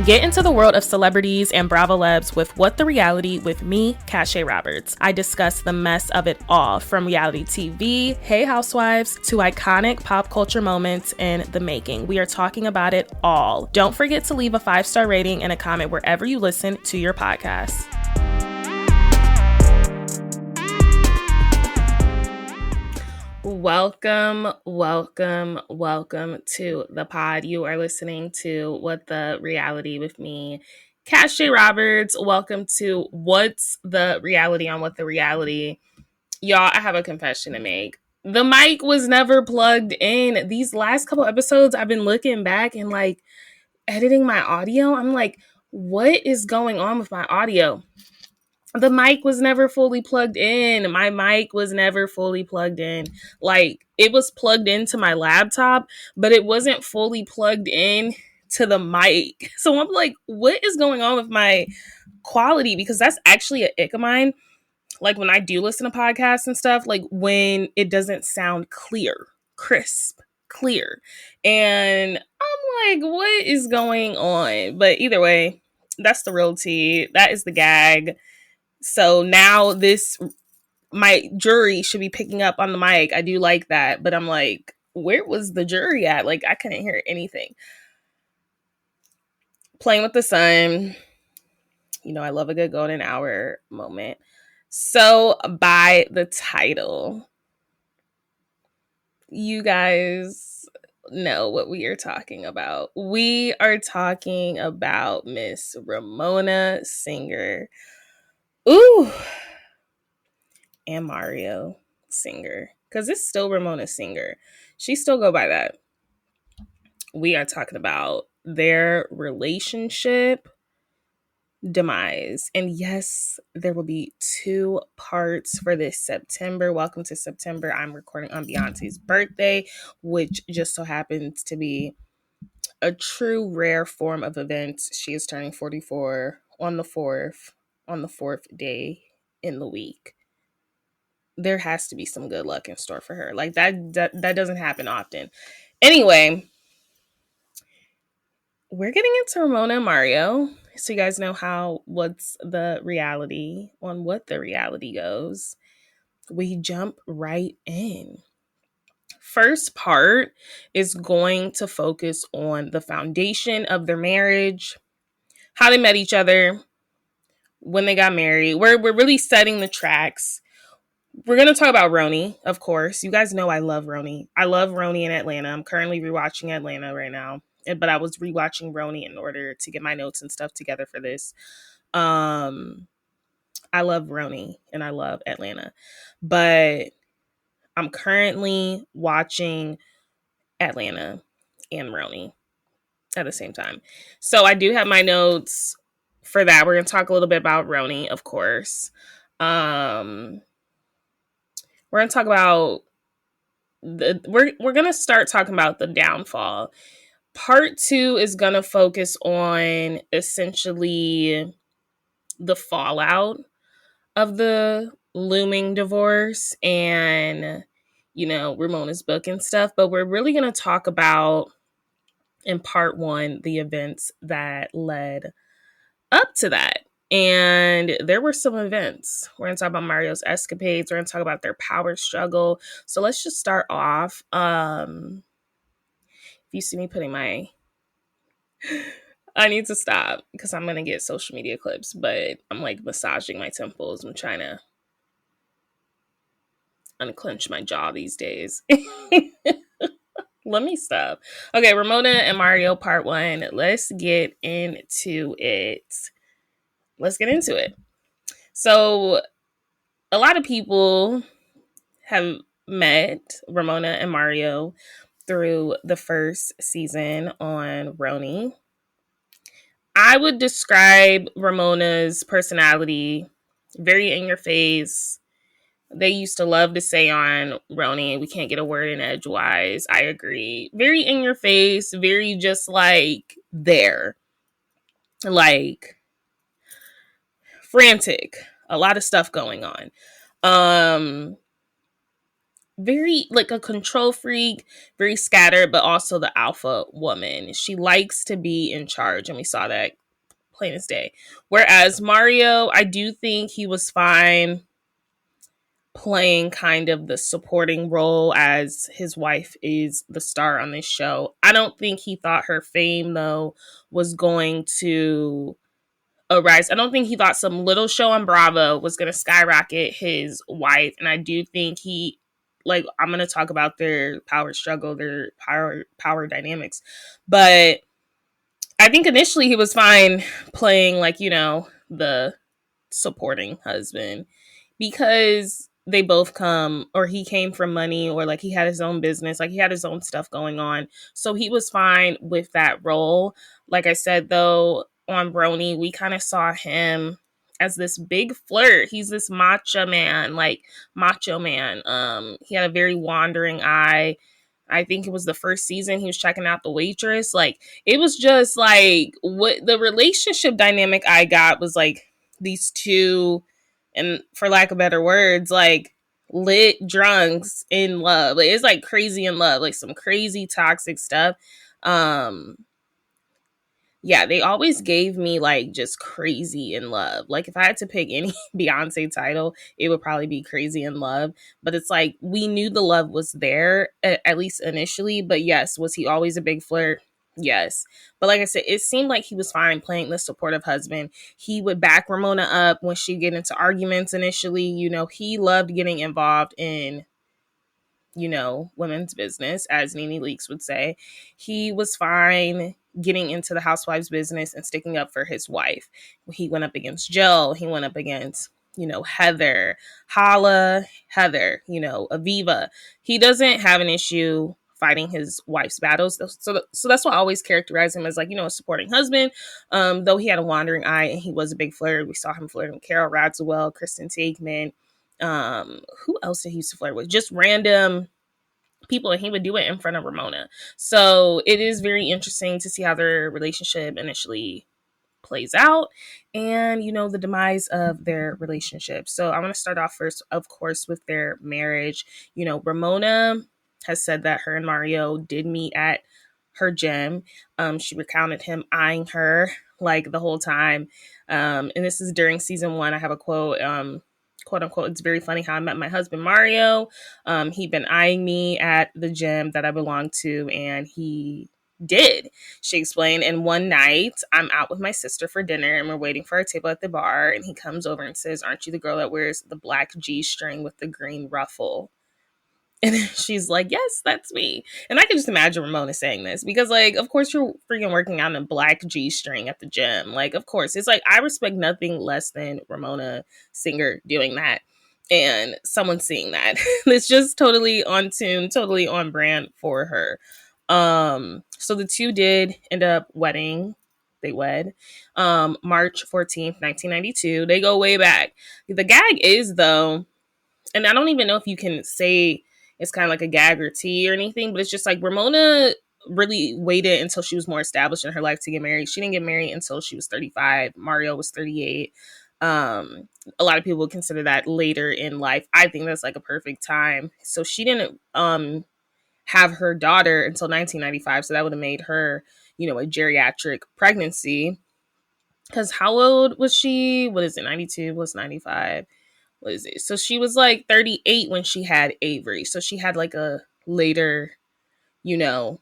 Get into the world of celebrities and Bravo Labs with What the Reality with me, Cache Roberts. I discuss the mess of it all, from reality TV, Hey Housewives, to iconic pop culture moments in the making. We are talking about it all. Don't forget to leave a 5-star rating and a comment wherever you listen to your podcast. Welcome to the pod. You are listening to What the Reality with me, Cache Roberts. Welcome to What's the Reality on What the Reality. Y'all, I have a confession to make. The mic was never plugged in. These last couple episodes, I've been looking back and editing my audio. I'm like, what is going on with my audio? The mic was never fully plugged in. My mic was never fully plugged in. It was plugged into my laptop, but it wasn't fully plugged in to the mic. So I'm like, what is going on with my quality? Because that's actually an ick of mine. When I do listen to podcasts and stuff, when it doesn't sound clear, crisp, clear. And I'm like, what is going on? But either way, that's the real tea. That is the gag. So now my jury should be picking up on the mic. I do like that, but I'm like, where was the jury at? I couldn't hear anything. Playing with the sun. I love a good golden hour moment. So by the title, you guys know what we are talking about. We are talking about Miss Ramona Singer. Ooh. And Mario Singer, because it's still Ramona Singer. She still go by that. We are talking about their relationship demise. And yes, there will be 2 parts for this September. Welcome to September. I'm recording on Beyonce's birthday, which just so happens to be a true rare form of events. She is turning 44 on the 4th day in the week. There has to be some good luck in store for her. That doesn't happen often. Anyway, we're getting into Ramona and Mario. So you guys know what's the reality on what the reality goes. We jump right in. First part is going to focus on the foundation of their marriage, how they met each other, when they got married. We're really setting the tracks. We're going to talk about Roni, of course. You guys know I love Roni. I love Roni in Atlanta. I'm currently rewatching Atlanta right now. But I was rewatching Roni in order to get my notes and stuff together for this. I love Roni and I love Atlanta. But I'm currently watching Atlanta and Roni at the same time. So I do have my notes for that. We're going to talk a little bit about Roni, of course. We're going to talk about we're going to start talking about the downfall. Part 2 is going to focus on essentially the fallout of the looming divorce and, Ramona's book and stuff. But we're really going to talk about, in part 1, the events that led up to that. And there were some events. We're going to talk about Mario's escapades. We're going to talk about their power struggle. So let's just start off. If you see me putting I need to stop because I'm going to get social media clips, but I'm massaging my temples. I'm trying to unclench my jaw these days. Let me stop. Okay, Ramona and Mario part 1. Let's get into it. So a lot of people have met Ramona and Mario through the first season on Roni. I would describe Ramona's personality very in your face. They used to love to say on Roni, we can't get a word in edgewise. I agree. Very in your face, very just there. Frantic. A lot of stuff going on. very like a control freak, very scattered, but also the alpha woman. She likes to be in charge, and we saw that plain as day. Whereas Mario, I do think he was fine playing kind of the supporting role as his wife is the star on this show. I don't think he thought her fame, though, was going to arise. I don't think he thought some little show on Bravo was going to skyrocket his wife. And I do think he, like, I'm going to talk about their power struggle, their power dynamics. But I think initially he was fine playing, like, the supporting husband, because they both come, or he came from money, or like he had his own business, like he had his own stuff going on. So he was fine with that role. Like I said, though, on Brony, we kind of saw him as this big flirt. He's this macho man. He had a very wandering eye. I think it was the first season he was checking out the waitress. Like, it was just like, what the relationship dynamic I got was like these two, and for lack of better words, like lit drunks in love. Like, it's like crazy in love, like some crazy toxic stuff. Um, yeah, they always gave me like just crazy in love. Like, if I had to pick any Beyonce title, it would probably be Crazy in Love. But it's like we knew the love was there, at least initially. But yes, was he always a big flirt? Yes. But like I said, it seemed like he was fine playing the supportive husband. He would back Ramona up when she'd get into arguments initially. He loved getting involved in women's business, as Nene Leakes would say. He was fine getting into the Housewives business and sticking up for his wife. He went up against Jill. He went up against, Heather, Hala, Heather, Aviva. He doesn't have an issue fighting his wife's battles. So that's what I always characterize him as, like, a supporting husband. Though he had a wandering eye and he was a big flirt. We saw him flirting with Carol Radswell, Kristen Takeman. Who else did he used to flirt with? Just random people, and he would do it in front of Ramona. So it is very interesting to see how their relationship initially plays out, and the demise of their relationship. So I want to start off first, of course, with their marriage. Ramona has said that her and Mario did meet at her gym. She recounted him eyeing her like the whole time. And this is during season 1. I have a quote, quote unquote, "It's very funny how I met my husband Mario. He'd been eyeing me at the gym that I belonged to, and he did," she explained. "And one night I'm out with my sister for dinner, and we're waiting for our table at the bar, and he comes over and says, 'Aren't you the girl that wears the black G-string with the green ruffle?'" And she's like, "Yes, that's me." And I can just imagine Ramona saying this because, like, of course you're freaking working out in a black G-string at the gym. Like, of course. It's like, I respect nothing less than Ramona Singer doing that and someone seeing that. It's just totally on tune, totally on brand for her. So the two did end up wedding. They wed March 14th, 1992. They go way back. The gag is, though, and I don't even know if you can say it's kind of like a gag or tea or anything, but it's just like Ramona really waited until she was more established in her life to get married. She didn't get married until she was 35. Mario was 38. A lot of people would consider that later in life. I think that's like a perfect time. So she didn't have her daughter until 1995. So that would have made her, a geriatric pregnancy. Because how old was she? What is it? 92? What's 95? What is it? So she was like 38 when she had Avery. So she had like a later, you know,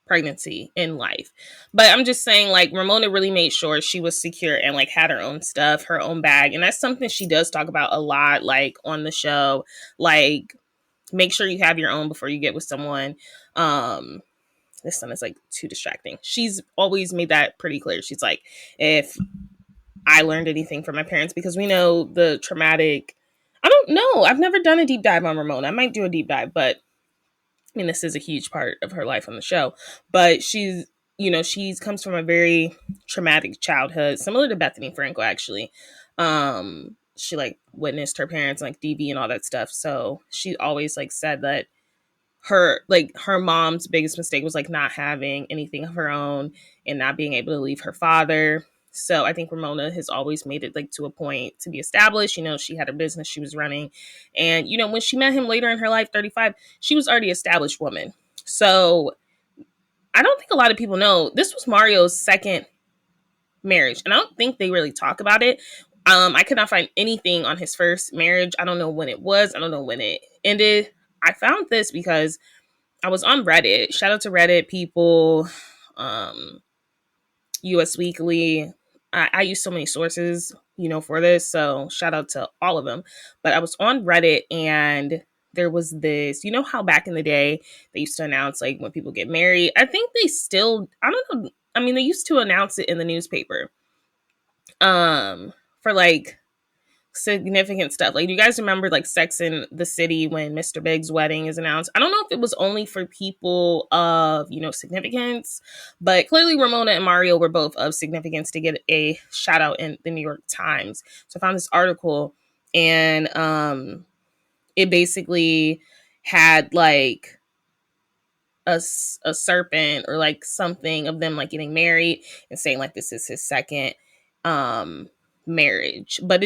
pregnancy in life. But I'm just saying, like, Ramona really made sure she was secure and like had her own stuff, her own bag. And that's something she does talk about a lot, like on the show. Like, make sure you have your own before you get with someone. This son is like too distracting. She's always made that pretty clear. She's like, if I learned anything from my parents, because we know the traumatic. I don't know. I've never done a deep dive on Ramona. I might do a deep dive, but I mean, this is a huge part of her life on the show. But she's, she's comes from a very traumatic childhood, similar to Bethany Frankel, actually. She like witnessed her parents like DV and all that stuff. So she always like said that her mom's biggest mistake was like not having anything of her own and not being able to leave her father. So I think Ramona has always made it like to a point to be established. She had her business she was running. And, when she met him later in her life, 35, she was already an established woman. So I don't think a lot of people know this was Mario's second marriage. And I don't think they really talk about it. I could not find anything on his first marriage. I don't know when it was. I don't know when it ended. I found this because I was on Reddit. Shout out to Reddit people, US Weekly. I use so many sources, for this. So shout out to all of them. But I was on Reddit and there was this, how back in the day they used to announce like when people get married. I think they still, I don't know. I mean, they used to announce it in the newspaper for like significant stuff. Like, do you guys remember like Sex in the City when Mr. Big's wedding is announced? I don't know if it was only for people of, significance, but clearly Ramona and Mario were both of significance to get a shout out in the New York Times. So I found this article and it basically had like a serpent or like something of them like getting married and saying like this is his second marriage, but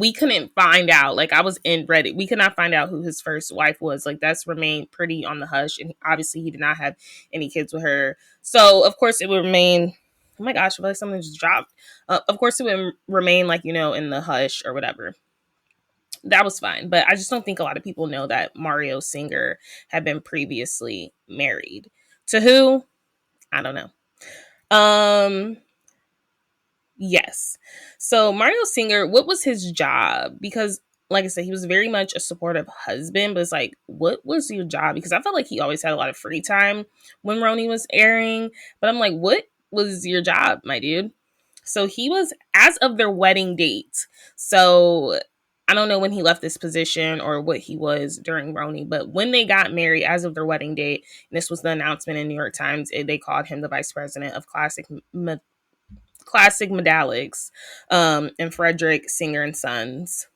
we couldn't find out. Like, I was in Reddit, we could not find out who his first wife was. Like, that's remained pretty on the hush, and obviously he did not have any kids with her, so of course it would remain. Oh my gosh, I feel like something just dropped. Of course it would remain like, in the hush or whatever. That was fine, but I just don't think a lot of people know that Mario Singer had been previously married to who? I don't know. Yes. So Mario Singer, what was his job? Because like I said, he was very much a supportive husband, but it's like, what was your job? Because I felt like he always had a lot of free time when Roni was airing. But I'm like, what was your job, my dude? So he was, as of their wedding date. So I don't know when he left this position or what he was during Roni, but when they got married, as of their wedding date, and this was the announcement in New York Times, they called him the vice president of Classic Medallics, and Frederick Singer and Sons,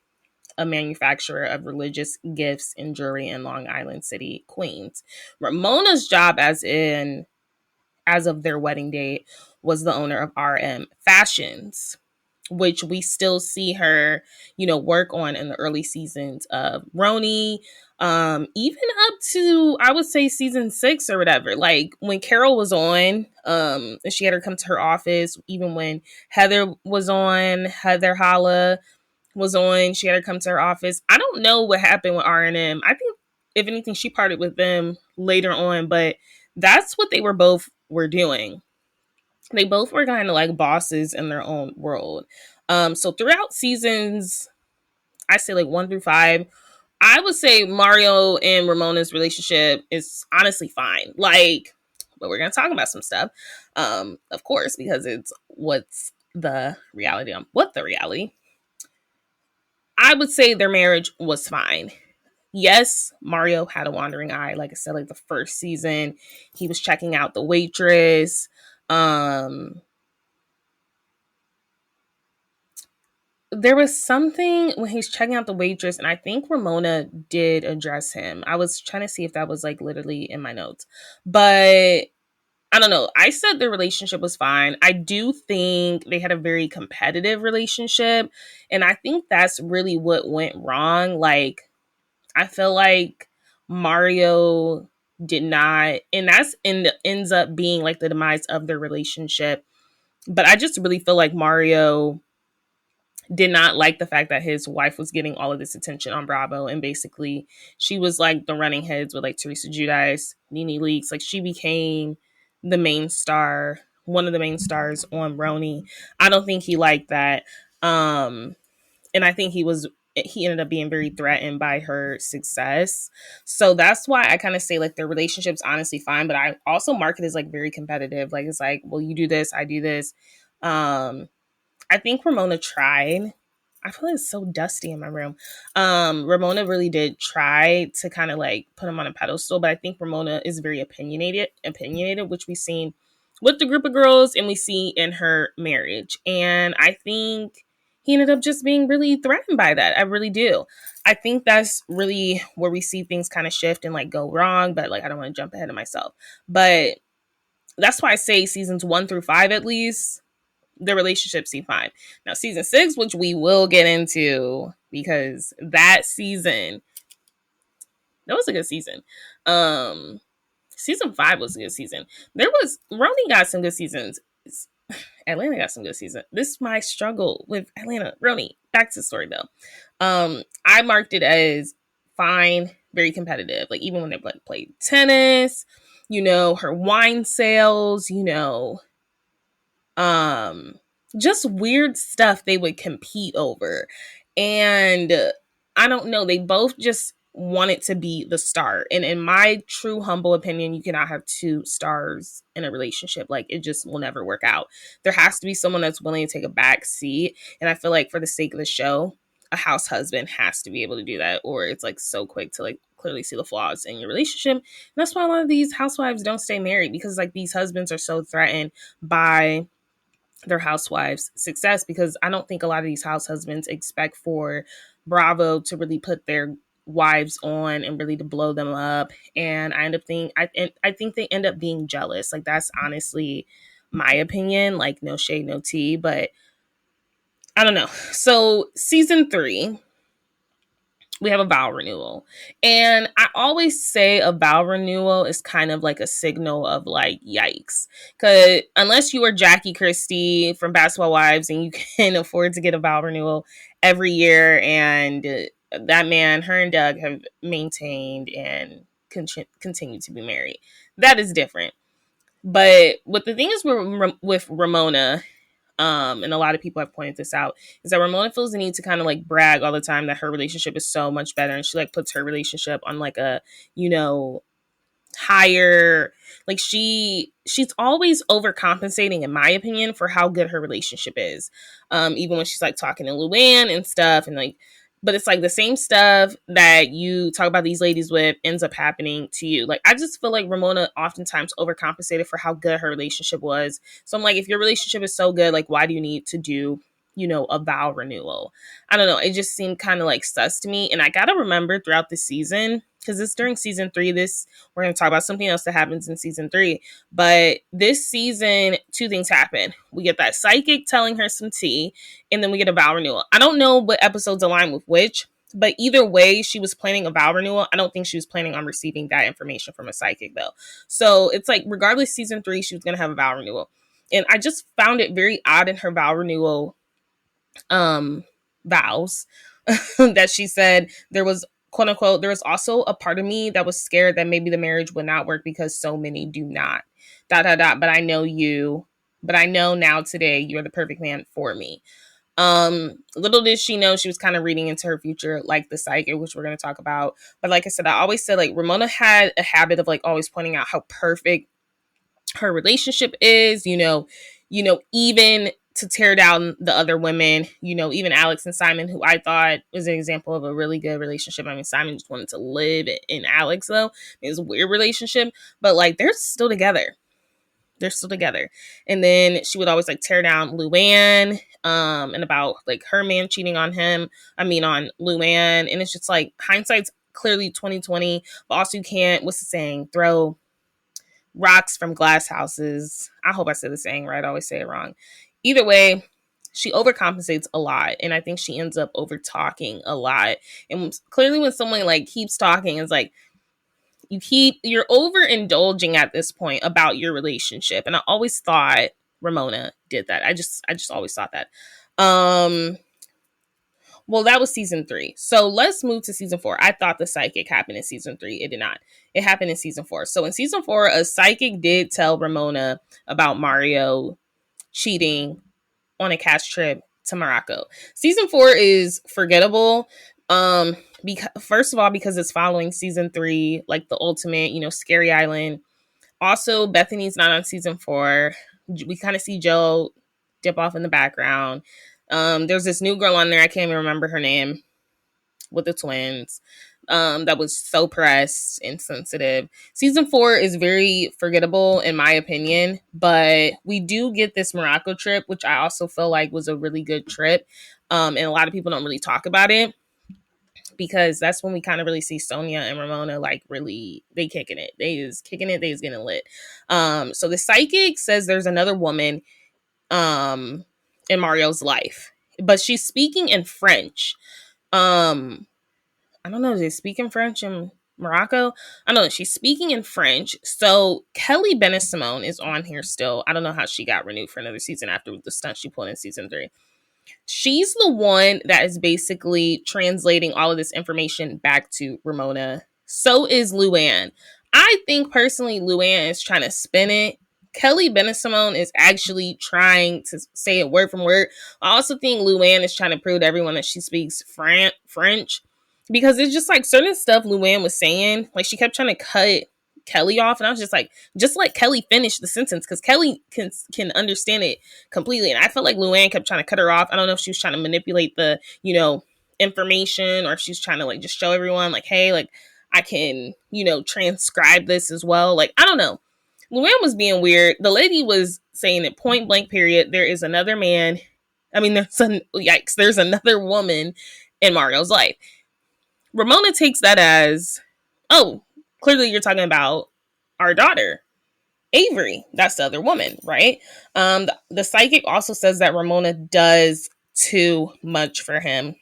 a manufacturer of religious gifts and jewelry in Long Island City, Queens. Ramona's job, as of their wedding date, was the owner of RM Fashions, which we still see her, work on in the early seasons of Roni, even up to, I would say, season 6 or whatever. Like, when Carol was on, and she had her come to her office, even when Heather was on, Heather Holla was on, she had her come to her office. I don't know what happened with R&M. I think, if anything, she parted with them later on, but that's what they were doing. They both were kind of like bosses in their own world. So throughout seasons, I say like 1 through 5, I would say Mario and Ramona's relationship is honestly fine. Like, but we're gonna talk about some stuff, of course, because it's what's the reality on what the reality. I would say their marriage was fine. Yes, Mario had a wandering eye. Like I said, like the first season, he was checking out the waitress. There was something when he's checking out the waitress, and I think Ramona did address him. I was trying to see if that was like literally in my notes, but I don't know. I said their relationship was fine. I do think they had a very competitive relationship, and I think that's really what went wrong. Like, I feel like Mario did not, and ends up being like the demise of their relationship. But I just really feel like Mario did not like the fact that his wife was getting all of this attention on Bravo, and basically she was like the running heads with like Teresa Giudice, Nene Leakes. Like, she became the main star, one of the main stars on Roni. I don't think he liked that. And I think he ended up being very threatened by her success. So that's why I kind of say like their relationship's honestly fine, but I also mark it as like very competitive. Like, it's like, well, you do this, I do this. I think Ramona tried. I feel like it's so dusty in my room. Ramona really did try to kind of like put him on a pedestal, but I think Ramona is very opinionated, which we've seen with the group of girls and we see in her marriage. And I think he ended up just being really threatened by that. I really do. I think that's really where we see things kind of shift and like go wrong, but like I don't want to jump ahead of myself. But that's why I say seasons 1 through 5 at least, the relationship seemed fine. Now, season 6, which we will get into, because that season, that was a good season. Season 5 was a good season. Roni got some good seasons. Atlanta got some good seasons. This is my struggle with Atlanta. Roni, back to the story though. I marked it as fine, very competitive. Like even when they played tennis, her wine sales, just weird stuff they would compete over. And I don't know, they both just wanted to be the star. And in my true humble opinion, you cannot have two stars in a relationship. Like it just will never work out. There has to be someone that's willing to take a back seat. And I feel like for the sake of the show, a house husband has to be able to do that, or it's like so quick to like clearly see the flaws in your relationship. And that's why a lot of these housewives don't stay married, because like these husbands are so threatened by their housewives' success, because I don't think a lot of these house husbands expect for Bravo to really put their wives on and really to blow them up. And I think they end up being jealous. Like that's honestly my opinion. Like no shade, no tea, but I don't know. So season 3, we have a vow renewal. And I always say a vow renewal is kind of like a signal of like, yikes. Because unless you are Jackie Christie from Basketball Wives and you can afford to get a vow renewal every year, and that man, her and Doug have maintained and continue to be married, that is different. But what the thing is with Ramona, and a lot of people have pointed this out, is that Ramona feels the need to kind of like brag all the time that her relationship is so much better, and she like puts her relationship on like a higher, like she's always overcompensating, in my opinion, for how good her relationship is, even when she's like talking to Luann and stuff, and like, but it's like the same stuff that you talk about these ladies with ends up happening to you. Like I just feel like Ramona oftentimes overcompensated for how good her relationship was. So I'm like, if your relationship is so good, like why do you need to do a vow renewal? I don't know. It just seemed kind of like sus to me. And I got to remember throughout the season, because it's during season 3, we're going to talk about something else that happens in season 3. But this season, 2 things happen. We get that psychic telling her some tea, and then we get a vow renewal. I don't know what episodes align with which, but either way, she was planning a vow renewal. I don't think she was planning on receiving that information from a psychic, though. So it's like, regardless, season 3, she was going to have a vow renewal. And I just found it very odd in her vow renewal vows that she said there was, quote unquote, there was also a part of me that was scared that maybe the marriage would not work because so many do not, ... But I know now today you're the perfect man for me. Little did she know she was kind of reading into her future, like the psychic, which we're going to talk about. But like I said, I always said like Ramona had a habit of like always pointing out how perfect her relationship is, even to tear down the other women, even Alex and Simon, who I thought was an example of a really good relationship. I mean, Simon just wanted to live in Alex, though. It was a weird relationship, but like they're still together. They're still together. And then she would always like tear down Luann, and about like her man cheating on Luann. And it's just like hindsight's clearly 2020, but also you can't, what's the saying? Throw rocks from glass houses. I hope I said the saying right. I always say it wrong. Either way, she overcompensates a lot, and I think she ends up over talking a lot. And clearly when someone like keeps talking, it's like you're overindulging at this point about your relationship. And I always thought Ramona did that. I just always thought that. Well, that was season 3. So let's move to season 4. I thought the psychic happened in season 3. It did not. It happened in season 4. So in season 4, a psychic did tell Ramona about Mario cheating on a cash trip to Morocco. Season 4 is forgettable. First of all, because it's following season 3, like the ultimate, Scary Island. Also, Bethany's not on season 4. We kind of see Joe dip off in the background. There's this new girl on there, I can't even remember her name, with the twins, that was so pressed and sensitive. Season 4 is very forgettable in my opinion, but we do get this Morocco trip, which I also feel like was a really good trip. And a lot of people don't really talk about it, because that's when we kind of really see Sonia and Ramona like really, they kicking it. They is kicking it. They is getting lit. So the psychic says there's another woman in Mario's life, but she's speaking in French. I don't know, is they speak in French in Morocco? I don't know. She's speaking in French. So Kelly Bennett Simone is on here still. I don't know how she got renewed for another season after the stunt she pulled in season 3. She's the one that is basically translating all of this information back to Ramona. So is Luann. I think personally Luann is trying to spin it. Kelly Bennett Simone is actually trying to say it word from word. I also think Luann is trying to prove to everyone that she speaks French, because it's just like certain stuff Luann was saying. Like she kept trying to cut Kelly off, and I was just let Kelly finish the sentence, because Kelly can understand it completely. And I felt like Luann kept trying to cut her off. I don't know if she was trying to manipulate the, information, or if she's trying to like just show everyone like, hey, like I can, transcribe this as well. Like, I don't know. Luann was being weird. The lady was saying it point blank, period. There is another man. I mean, there's another woman in Mario's life. Ramona takes that as, oh, clearly you're talking about our daughter, Avery. That's the other woman, right? The psychic also says that Ramona does too much for him,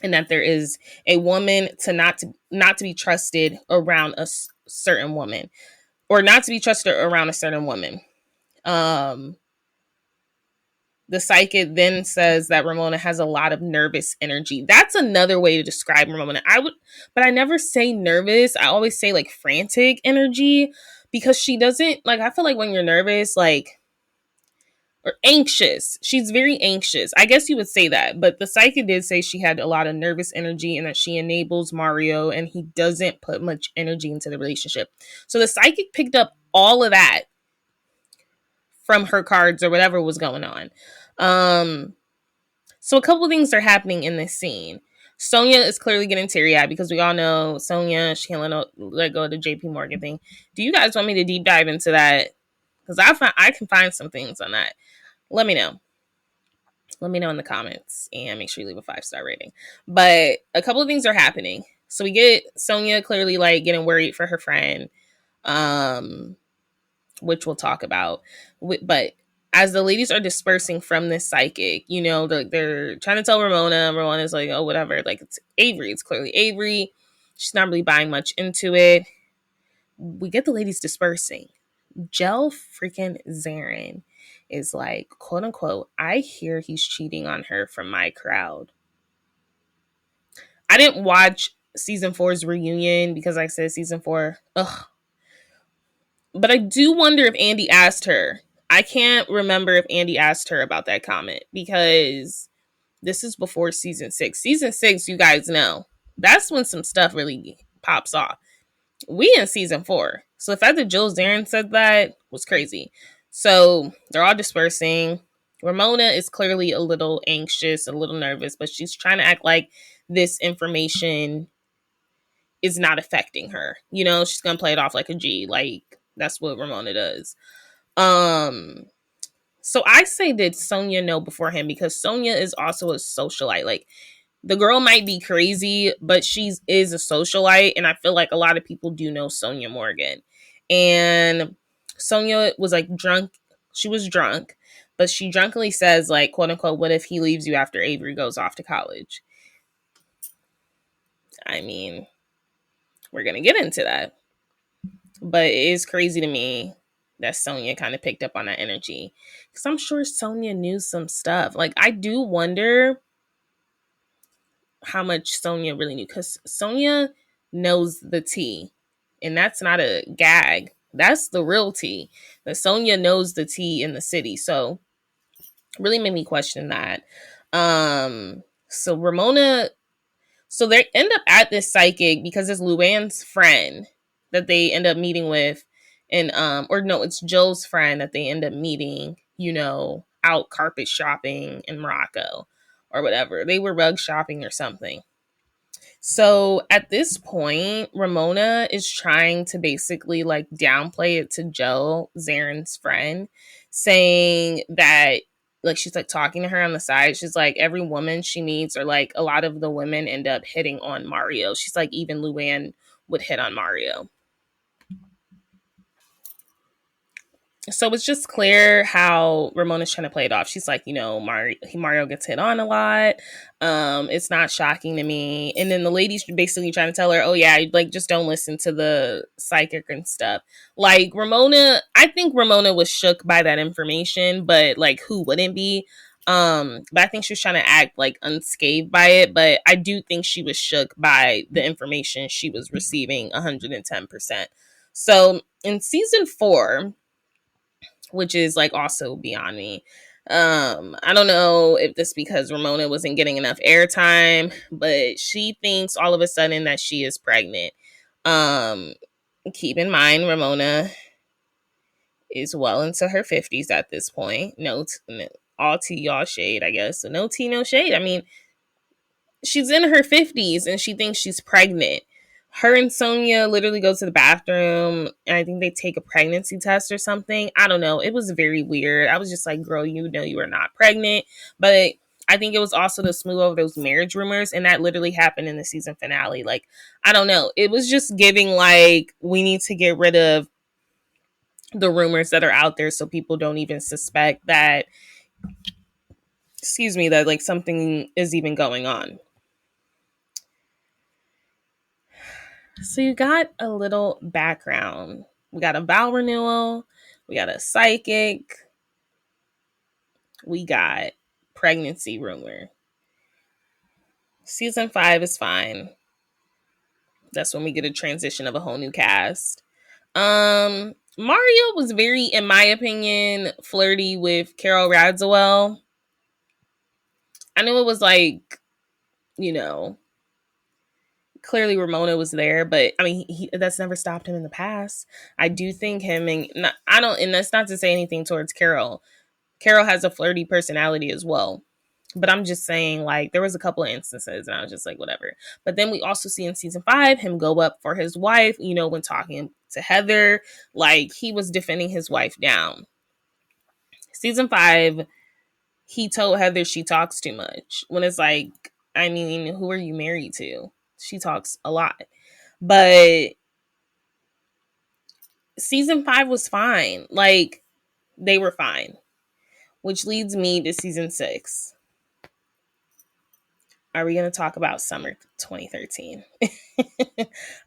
and that there is a woman not to be trusted around a certain woman, or not to be trusted around a certain woman. The psychic then says that Ramona has a lot of nervous energy. That's another way to describe Ramona. But I never say nervous. I always say like frantic energy, because she doesn't like, I feel like when you're nervous, like, or anxious, she's very anxious. I guess you would say that. But the psychic did say she had a lot of nervous energy, and that she enables Mario and he doesn't put much energy into the relationship. So the psychic picked up all of that from her cards or whatever was going on. So a couple of things are happening in this scene. Sonia is clearly getting teary-eyed, because we all know Sonia, she can't let go of the JP Morgan thing. Do you guys want me to deep dive into that? Because I can find some things on that. Let me know. Let me know in the comments, and make sure you leave a 5-star rating. But a couple of things are happening. So we get Sonia clearly like getting worried for her friend, which we'll talk about. But as the ladies are dispersing from this psychic, they're trying to tell Ramona. Ramona's like, oh, whatever. Like, it's Avery. It's clearly Avery. She's not really buying much into it. We get the ladies dispersing. Gel freaking Zarin is like, quote unquote, I hear he's cheating on her from my crowd. I didn't watch season 4's reunion, because like I said, season 4, ugh. But I do wonder if Andy asked her. I can't remember if Andy asked her about that comment, because this is before season 6. Season 6, you guys know, that's when some stuff really pops off. We in season 4. So the fact that Jill Zarin said that was crazy. So they're all dispersing. Ramona is clearly a little anxious, a little nervous, but she's trying to act like this information is not affecting her. She's going to play it off like a G. Like, that's what Ramona does. So I say, did Sonia know beforehand? Because Sonia is also a socialite. Like, the girl might be crazy, but she is a socialite, and I feel like a lot of people do know Sonia Morgan. And Sonia was like drunk. She was drunk, but she drunkenly says, like, quote unquote, what if he leaves you after Avery goes off to college? I mean, we're going to get into that. But it is crazy to me that Sonia kind of picked up on that energy, because I'm sure Sonia knew some stuff. Like, I do wonder how much Sonia really knew, because Sonia knows the tea, and that's not a gag. That's the real tea. That Sonia knows the tea in the city. So really made me question that. So Ramona, so they end up at this psychic because it's Luann's friend that they end up meeting with, and or no, it's Jill's friend that they end up meeting, out carpet shopping in Morocco or whatever. They were rug shopping or something. So at this point, Ramona is trying to basically like downplay it to Jill, Zarin's friend, saying that, like, she's like talking to her on the side. She's like, every woman she meets, or like a lot of the women end up hitting on Mario. She's like, even Luann would hit on Mario. So it's just clear how Ramona's trying to play it off. She's like, Mario gets hit on a lot. It's not shocking to me. And then the lady's basically trying to tell her, oh yeah, like just don't listen to the psychic and stuff. Like Ramona, I think Ramona was shook by that information, but like who wouldn't be? But I think she was trying to act like unscathed by it. But I do think she was shook by the information she was receiving 110%. So in season 4, which is like also beyond me. I don't know if this because Ramona wasn't getting enough airtime, but she thinks all of a sudden that she is pregnant. Um, Keep in mind, Ramona is well into her 50s at this point. All tea, y'all shade, I guess. So no tea, no shade. I mean, she's in her 50s and she thinks she's pregnant. Her and Sonia literally go to the bathroom and I think they take a pregnancy test or something. I don't know. It was very weird. I was just like, girl, you know you are not pregnant. But I think it was also to smooth over those marriage rumors. And that literally happened in the season finale. Like, I don't know. It was just giving like, we need to get rid of the rumors that are out there so people don't even suspect that, that like something is even going on. So you got a little background. We got a vow renewal. We got a psychic. We got pregnancy rumor. Season 5 is fine. That's when we get a transition of a whole new cast. Mario was very, in my opinion, flirty with Carol Radziwill. I knew it was like, you know, clearly Ramona was there, but I mean, that's never stopped him in the past. I do think him and that's not to say anything towards Carol. Carol has a flirty personality as well. But I'm just saying, like, there was a couple of instances and I was just like, whatever. But then we also see in season 5 him go up for his wife, when talking to Heather, like he was defending his wife down. Season 5, he told Heather she talks too much. When it's like, I mean, who are you married to? She talks a lot. But season 5 was fine. Like, they were fine. Which leads me to season 6. Are we going to talk about summer 2013?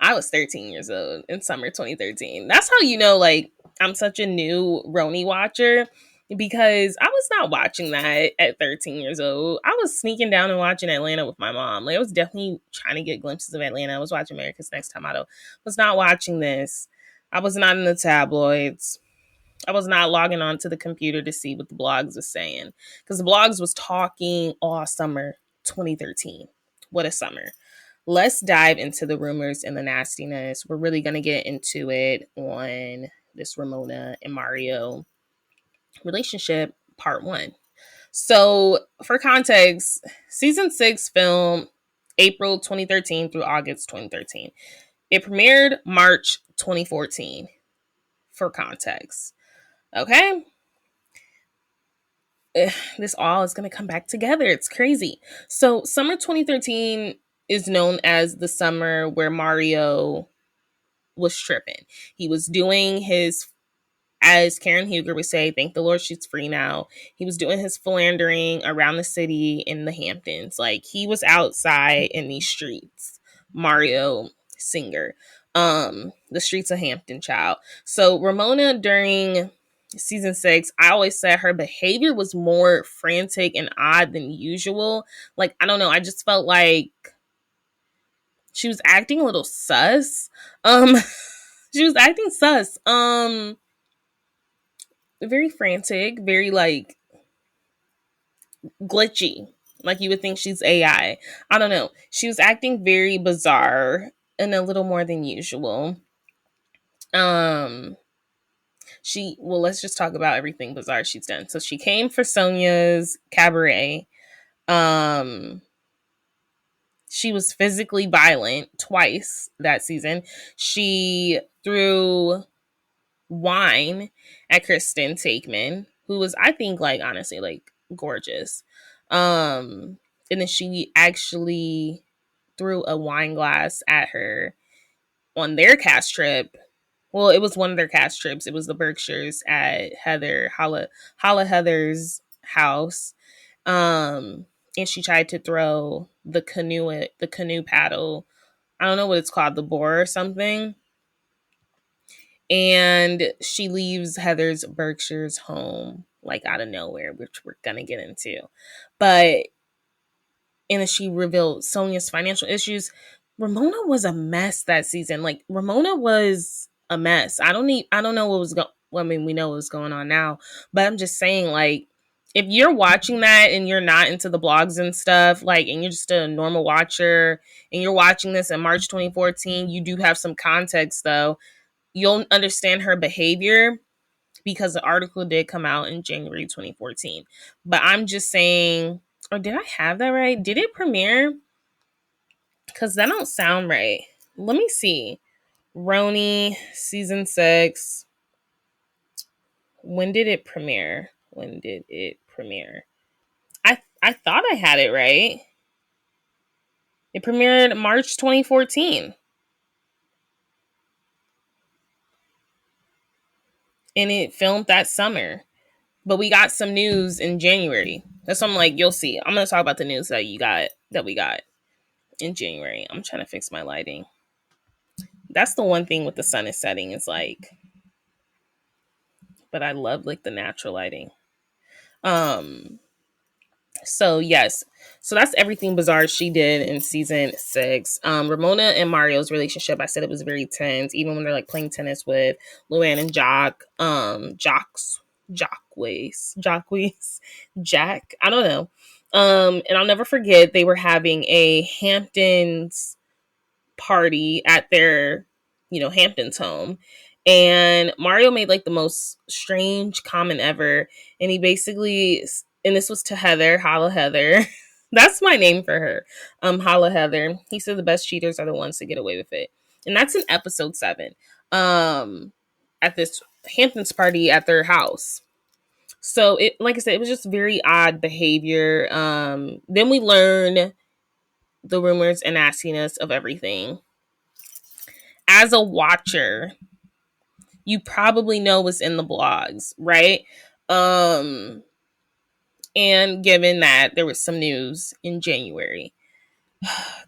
I was 13 years old in summer 2013. That's how you know, like, I'm such a new Roni watcher because I was not watching that at 13 years old. I was sneaking down and watching Atlanta with my mom. Like, I was definitely trying to get glimpses of Atlanta. I was watching America's Next Top Model. I was not watching this. I was not in the tabloids. I was not logging on to the computer to see what the blogs was saying because the blogs was talking all summer 2013. What a summer. Let's dive into the rumors and the nastiness. We're really going to get into it on this Ramona and Mario relationship, part 1. So, for context, season 6 filmed April 2013 through August 2013. It premiered March 2014, for context. Okay? This all is going to come back together. It's crazy. So, summer 2013 is known as the summer where Mario was tripping. He was doing his, as Karen Huger would say, thank the Lord she's free now. He was doing his philandering around the city in the Hamptons. Like, he was outside in these streets. Mario Singer. The streets of Hampton, child. So Ramona during season 6, I always said her behavior was more frantic and odd than usual. Like, I don't know. I just felt like she was acting a little sus. She was acting sus. Very frantic, very like glitchy. Like you would think she's AI. I don't know. She was acting very bizarre and a little more than usual. Let's just talk about everything bizarre she's done. So she came for Sonia's cabaret. She was physically violent twice that season. She threw wine at Kristen Takeman, who was, I think, like, honestly, like, gorgeous. And then she actually threw a wine glass at her on their cast trip Well, it was one of their cast trips. It was the Berkshires at Holla Heather's house. And she tried to throw the canoe paddle. I don't know what it's called, the boar or something. And she leaves Heather's Berkshire's home like out of nowhere, which we're gonna get into. But and then she revealed Sonia's financial issues. Ramona was a mess that season. Like Ramona was a mess. I don't know what was going. Well, I mean, we know what's going on now, but I'm just saying, like, if you're watching that and you're not into the blogs and stuff, like, and you're just a normal watcher and you're watching this in March 2014, you do have some context though. You'll understand her behavior because the article did come out in January 2014. But I'm just saying, or did I have that right? Did it premiere? Because that don't sound right. Let me see. Roni season 6. When did it premiere? When did it premiere? I thought I had it right. It premiered March 2014. And it filmed that summer. But we got some news in January. That's what I'm like, you'll see. I'm gonna talk about the news that we got in January. I'm trying to fix my lighting. That's the one thing with the sun is setting is like, but I love like the natural lighting. Um, so yes, so that's everything bizarre she did in season 6. Ramona and Mario's relationship, I said it was very tense, even when they're like playing tennis with Luann and Jack. I don't know. And I'll never forget they were having a Hamptons party at their, Hamptons home. And Mario made like the most strange comment ever. And he basically, and this was to Heather, Holla Heather. That's my name for her. Holla Heather. He said the best cheaters are the ones that get away with it. And that's in episode 7. At this Hamptons party at their house. So it, like I said, it was just very odd behavior. Then we learn the rumors and nastiness of everything. As a watcher, you probably know what's in the blogs, right? Um, and given that there was some news in January,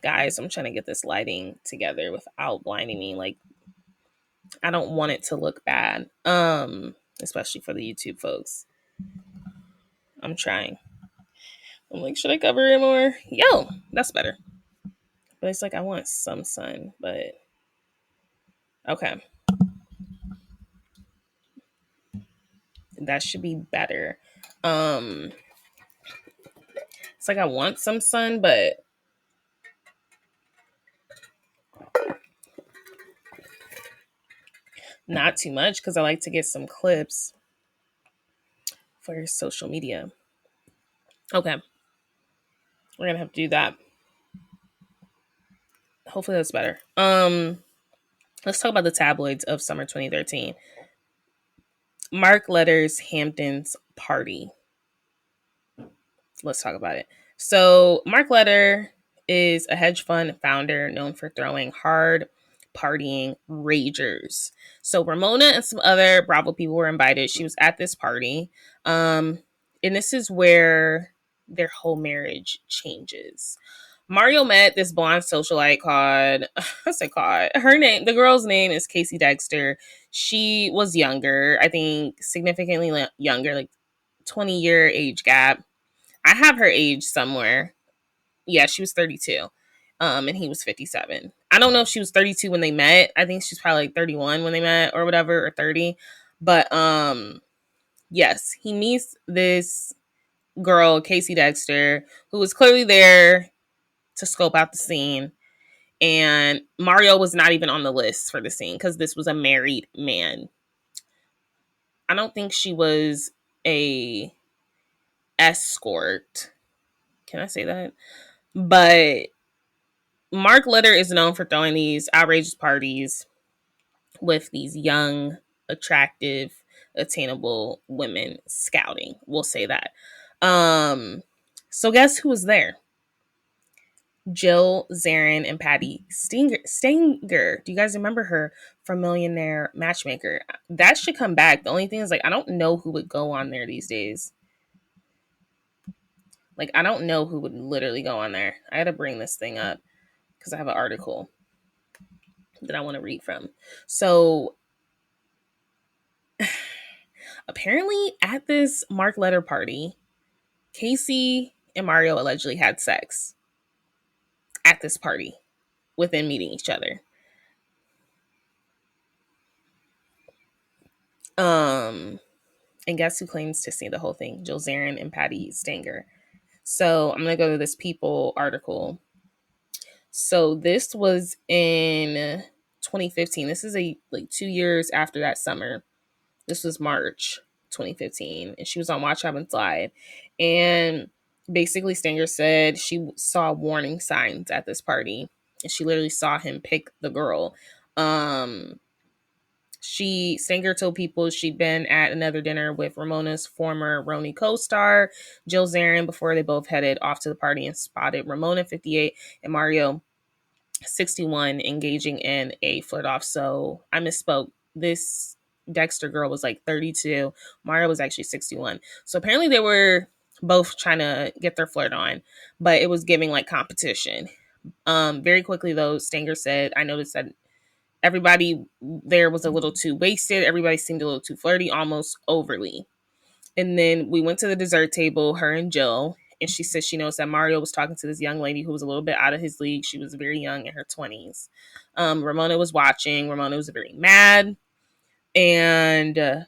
guys, I'm trying to get this lighting together without blinding me. Like, I don't want it to look bad. Especially for the YouTube folks. I'm trying. I'm like, should I cover it more? Yo, that's better. But it's like I want some sun, but okay. That should be better. It's like I want some sun, but not too much because I like to get some clips for social media. Okay. We're gonna have to do that. Hopefully that's better. Let's talk about the tabloids of summer 2013. Mark Letter's Hamptons party. Let's talk about it. So Mark Letter is a hedge fund founder known for throwing hard partying ragers. So Ramona and some other Bravo people were invited. She was at this party. And this is where their whole marriage changes. Mario met this blonde socialite called, what's it called? The girl's name is Casey Dexter. She was younger, I think significantly younger, like 20-year age gap. I have her age somewhere. Yeah, she was 32. And he was 57. I don't know if she was 32 when they met. I think she's probably like 31 when they met or whatever, or 30. But yes, he meets this girl, Casey Dexter, who was clearly there to scope out the scene. And Mario was not even on the list for the scene because this was a married man. I don't think she was a escort. Can I say that? But Mark Litter is known for throwing these outrageous parties with these young, attractive, attainable women scouting. We'll say that. So guess who was there? Jill Zarin and Patty Stanger. Do you guys remember her from Millionaire Matchmaker? That should come back. The only thing is, like, I don't know who would go on there these days. Like, I don't know who would literally go on there. I had to bring this thing up because I have an article that I want to read from. So apparently at this Mark Letter party, Casey and Mario allegedly had sex at this party within meeting each other. And guess who claims to see the whole thing? Jill Zarin and Patty Stanger. So I'm gonna go to this People article. So this was in 2015. This is like 2 years after that summer. This was March 2015, and she was on Watch Up and Slide. And basically, Stanger said she saw warning signs at this party, and she literally saw him pick the girl. Stanger told People she'd been at another dinner with Ramona's former Roni co-star, Jill Zarin, before they both headed off to the party and spotted Ramona, 58, and Mario, 61, engaging in a flirt off. So I misspoke. This Dexter girl was like 32. Mario was actually 61. So apparently they were both trying to get their flirt on, but it was giving like competition. Very quickly though, Stanger said, I noticed that everybody there was a little too wasted. Everybody seemed a little too flirty, almost overly. And then we went to the dessert table, her and Jill, and she said she knows that Mario was talking to this young lady who was a little bit out of his league. She was very young, in her 20s. Ramona was watching. Ramona was very mad. And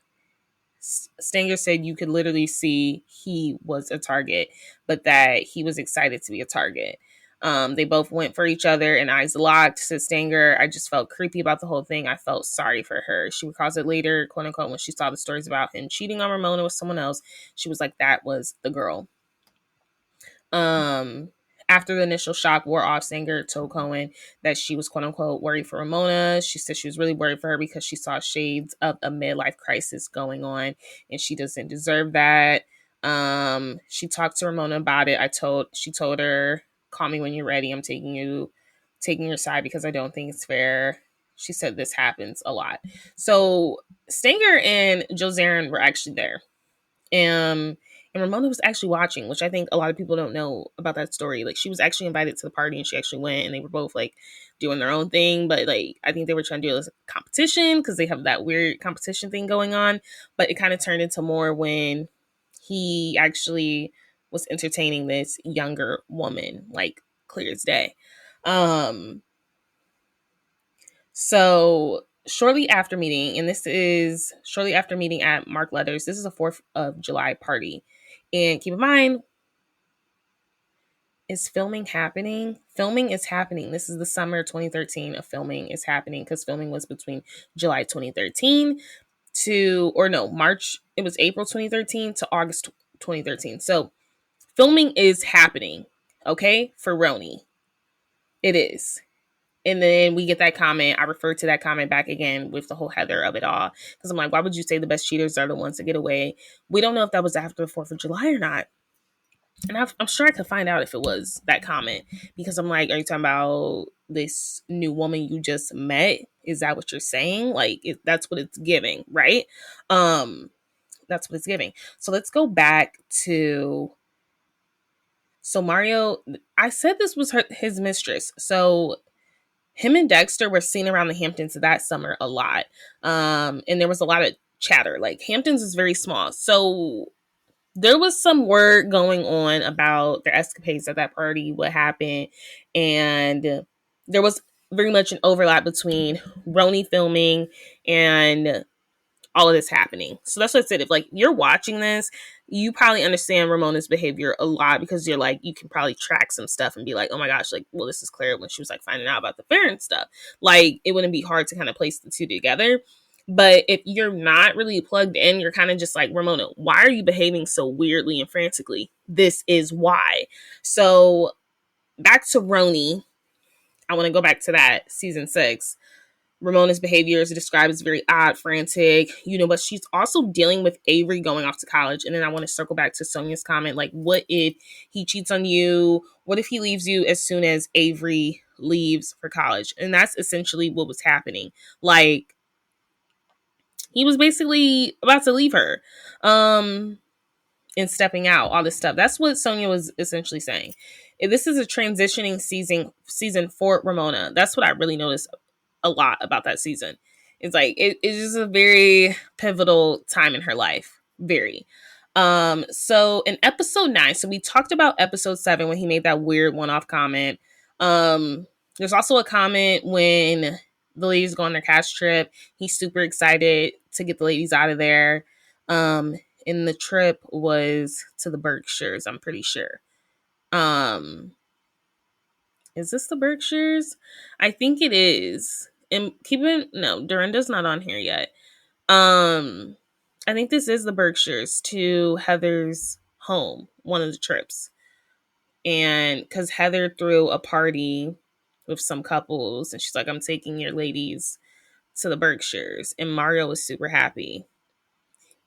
Stanger said you could literally see he was a target, but that he was excited to be a target. They both went for each other and eyes locked. Said Stanger, I just felt creepy about the whole thing. I felt sorry for her. She recalls it later, quote unquote, when she saw the stories about him cheating on Ramona with someone else. She was like, that was the girl. After the initial shock wore off, Stanger told Cohen that she was, quote unquote, worried for Ramona. She said she was really worried for her because she saw shades of a midlife crisis going on and she doesn't deserve that. She talked to Ramona about it. She told her, call me when you're ready. I'm taking your side because I don't think it's fair. She said this happens a lot. So Stanger and Jill Zarin were actually there. And Ramona was actually watching, which I think a lot of people don't know about that story. Like, she was actually invited to the party and she actually went, and they were both like doing their own thing. But like, I think they were trying to do this competition because they have that weird competition thing going on. But it kind of turned into more when he actually was entertaining this younger woman, like clear as day. So shortly after meeting, and this is shortly after meeting at Mark Letters, this is a 4th of July party. And keep in mind, is filming happening? Filming is happening. This is the summer 2013 of filming is happening because filming was between July 2013 March, it was April 2013 to August 2013. So filming is happening, okay, for Roni. It is. And then we get that comment. I refer to that comment back again with the whole Heather of it all. Because I'm like, why would you say the best cheaters are the ones that get away? We don't know if that was after the 4th of July or not. And I'm sure I could find out if it was that comment. Because I'm like, are you talking about this new woman you just met? Is that what you're saying? Like, that's what it's giving, right? That's what it's giving. So let's go back to... So Mario, I said this was his mistress. So him and Dexter were seen around the Hamptons that summer a lot. And there was a lot of chatter. Like, Hamptons is very small. So there was some word going on about their escapades at that party, what happened. And there was very much an overlap between Roni filming and all of this happening. So that's what I said. If like you're watching this, you probably understand Ramona's behavior a lot because you're like, you can probably track some stuff and be like, oh my gosh, like, well, this is clear when she was like finding out about the fair and stuff. Like, it wouldn't be hard to kind of place the two together. But if you're not really plugged in, you're kind of just like, Ramona, why are you behaving so weirdly and frantically? This is why. So back to Roni. I want to go back to that season 6. Ramona's behavior is described as very odd, frantic, but she's also dealing with Avery going off to college. And then I want to circle back to Sonia's comment, like, what if he cheats on you? What if he leaves you as soon as Avery leaves for college? And that's essentially what was happening. Like, he was basically about to leave her. And stepping out, all this stuff. That's what Sonia was essentially saying. If this is a transitioning season for Ramona. That's what I really noticed a lot about that season. It's like it's just a very pivotal time in her life. Very. So in episode 9, so we talked about episode 7 when he made that weird one-off comment. There's also a comment when the ladies go on their cash trip. He's super excited to get the ladies out of there. And the trip was to the Berkshires, I'm pretty sure. Is this the Berkshires? I think it is. And no, Dorinda's not on here yet. I think this is the Berkshires to Heather's home, one of the trips. And because Heather threw a party with some couples, and she's like, I'm taking your ladies to the Berkshires. And Mario was super happy.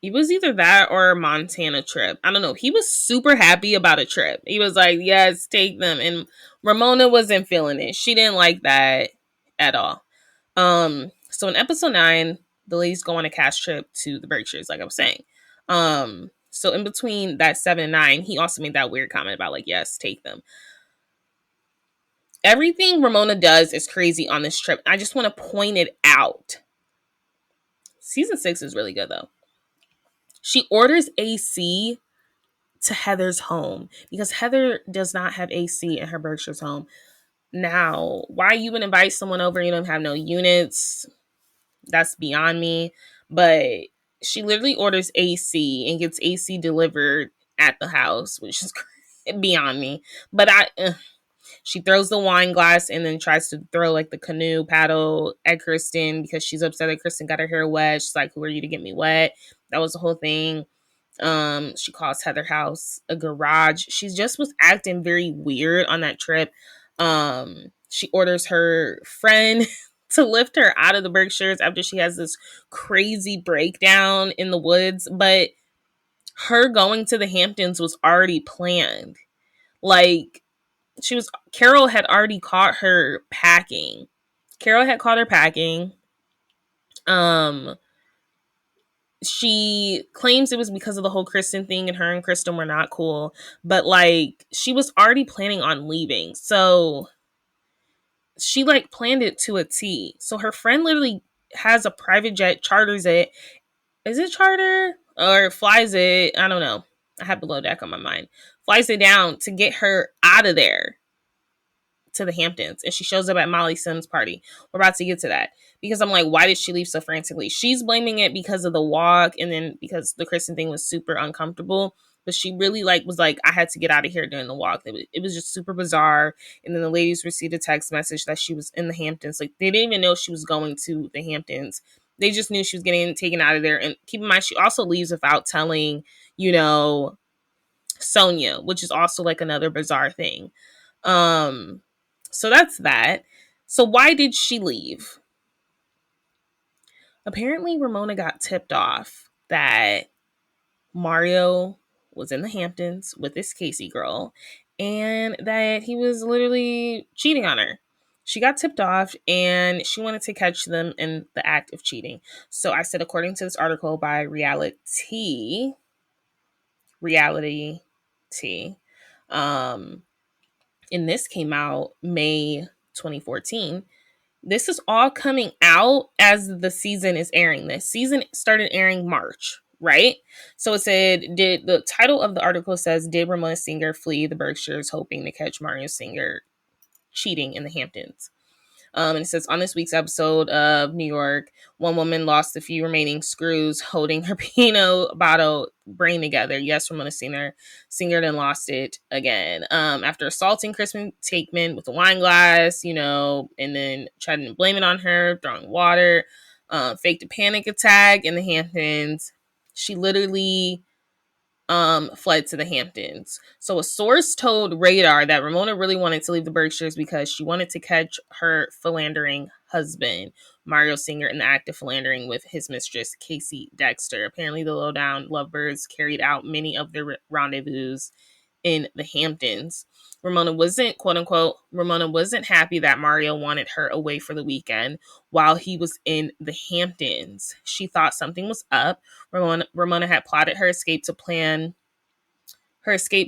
It was either that or a Montana trip. I don't know. He was super happy about a trip. He was like, yes, take them. And Ramona wasn't feeling it. She didn't like that at all. So in episode 9, the ladies go on a cash trip to the Berkshires, like I was saying. So in between that 7 and 9, he also made that weird comment about like, yes, take them. Everything Ramona does is crazy on this trip. I just want to point it out. Season 6 is really good though. She orders AC to Heather's home because Heather does not have AC in her Berkshire's home. Now, why you would invite someone over and you don't have no units, that's beyond me. But she literally orders AC and gets AC delivered at the house, which is beyond me. But she throws the wine glass and then tries to throw like the canoe paddle at Kristen because she's upset that Kristen got her hair wet. She's like, who are you to get me wet? That was the whole thing. She calls Heather house a garage. She just was acting very weird on that trip. She orders her friend to lift her out of the Berkshires after she has this crazy breakdown in the woods. But her going to the Hamptons was already planned. Like, Carol had already caught her packing. She claims it was because of the whole Kristen thing and her and Kristen were not cool. But, like, she was already planning on leaving. So she, like, planned it to a T. So her friend literally has a private jet, charters it. Is it charter? Or flies it? I don't know. I have Below Deck on my mind. Flies it down to get her out of there to the Hamptons. And she shows up at Molly Sims' party. We're about to get to that. Because I'm like, why did she leave so frantically? She's blaming it because of the walk and then because the Kristen thing was super uncomfortable. But she really was like, I had to get out of here during the walk. It was just super bizarre. And then the ladies received a text message that she was in the Hamptons. Like, they didn't even know she was going to the Hamptons. They just knew she was getting taken out of there. And keep in mind, she also leaves without telling, Sonia, which is also like another bizarre thing. So that's that. So why did she leave? Apparently, Ramona got tipped off that Mario was in the Hamptons with this Casey girl and that he was literally cheating on her. She got tipped off and she wanted to catch them in the act of cheating. So I said, according to this article by Reality T, and this came out May 2014. This is all coming out as the season is airing. This season started airing March, right? So it said, the title of the article says, did Ramona Singer flee the Berkshires hoping to catch Mario Singer cheating in the Hamptons? And it says, on this week's episode of New York, one woman lost a few remaining screws holding her Pinot bottle brain together. Yes, Ramona Singer then lost it again. After assaulting Kristen Takeman with a wine glass, and then trying to blame it on her, throwing water, faked a panic attack in the Hamptons. She literally fled to the Hamptons. So a source told Radar that Ramona really wanted to leave the Berkshires because she wanted to catch her philandering husband, Mario Singer, in the act of philandering with his mistress, Casey Dexter. Apparently, the lowdown lovebirds carried out many of their rendezvous in the Hamptons. Ramona wasn't happy that Mario wanted her away for the weekend while he was in the Hamptons. She thought something was up. Ramona had plotted her escape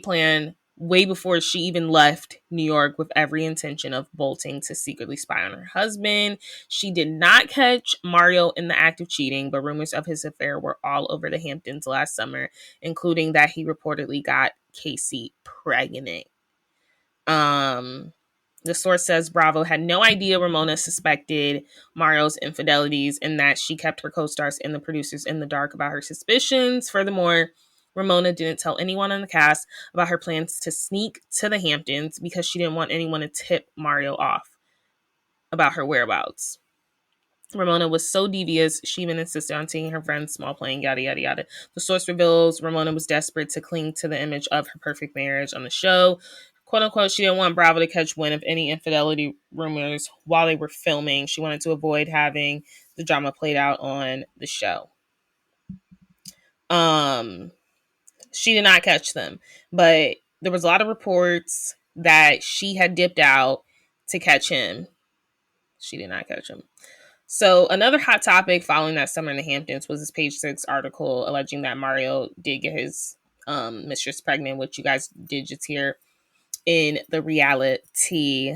plan way before she even left New York, with every intention of bolting to secretly spy on her husband. She did not catch Mario in the act of cheating, but rumors of his affair were all over the Hamptons last summer, including that he reportedly got Casey pregnant. The source says Bravo had no idea Ramona suspected Mario's infidelities and that she kept her co-stars and the producers in the dark about her suspicions. Furthermore, Ramona didn't tell anyone on the cast about her plans to sneak to the Hamptons because she didn't want anyone to tip Mario off about her whereabouts. Ramona was so devious, she even insisted on taking her friend's small plane, yada, yada, yada. The source reveals Ramona was desperate to cling to the image of her perfect marriage on the show. Quote unquote, she didn't want Bravo to catch wind of any infidelity rumors while they were filming. She wanted to avoid having the drama played out on the show. She did not catch them, but there was a lot of reports that she had dipped out to catch him. She did not catch him. So another hot topic following that summer in the Hamptons was this Page Six article alleging that Mario did get his mistress pregnant, which you guys did just hear in the reality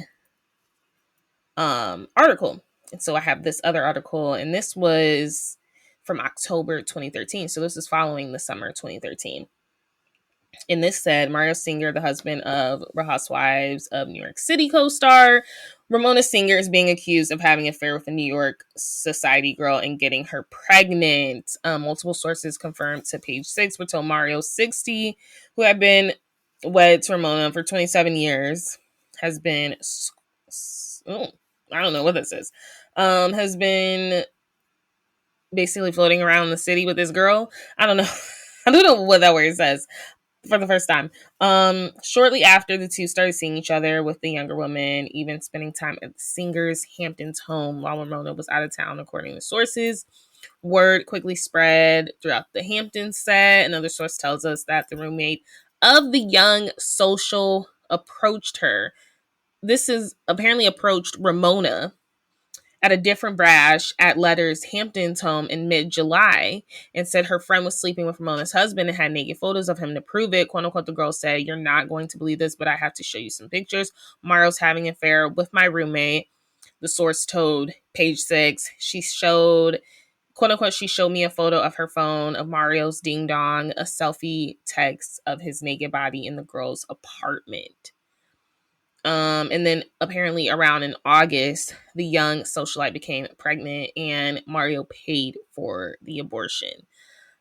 article. And so I have this other article, and this was from October 2013. So this is following the summer 2013. And this said, Mario Singer, the husband of Real Housewives of New York City co-star Ramona Singer, is being accused of having an affair with a New York society girl and getting her pregnant. Multiple sources confirmed to Page Six were told Mario, 60, who had been wed to Ramona for 27 years, has been, I don't know what this is, has been basically floating around the city with this girl. I don't know. I don't know what that word says. For the first time. Shortly after, the two started seeing each other, with the younger woman even spending time at the Singer's Hamptons home while Ramona was out of town, according to sources. Word quickly spread throughout the Hamptons set. Another source tells us that the roommate of the young social approached her. This is apparently approached Ramona at a different brash at Letter's Hamptons home in mid-July and said her friend was sleeping with Ramona's husband and had naked photos of him to prove it. Quote unquote, the girl said, "You're not going to believe this, but I have to show you some pictures. Mario's having an affair with my roommate." The source told Page Six. She showed, quote unquote, she showed me a photo of her phone of Mario's ding dong, a selfie text of his naked body in the girl's apartment. And then apparently around in August, the young socialite became pregnant and Mario paid for the abortion.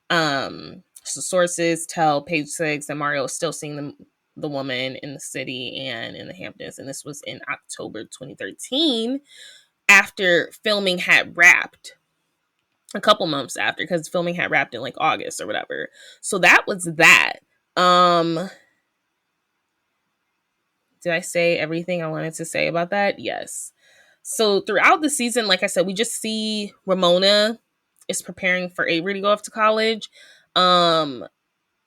So sources tell Page Six that Mario is still seeing the woman in the city and in the Hamptons. And this was in October 2013 after filming had wrapped. A couple months after, because filming had wrapped in like August or whatever. So that was that. Did I say everything I wanted to say about that? Yes. So throughout the season, like I said, we just see Ramona is preparing for Avery to go off to college. And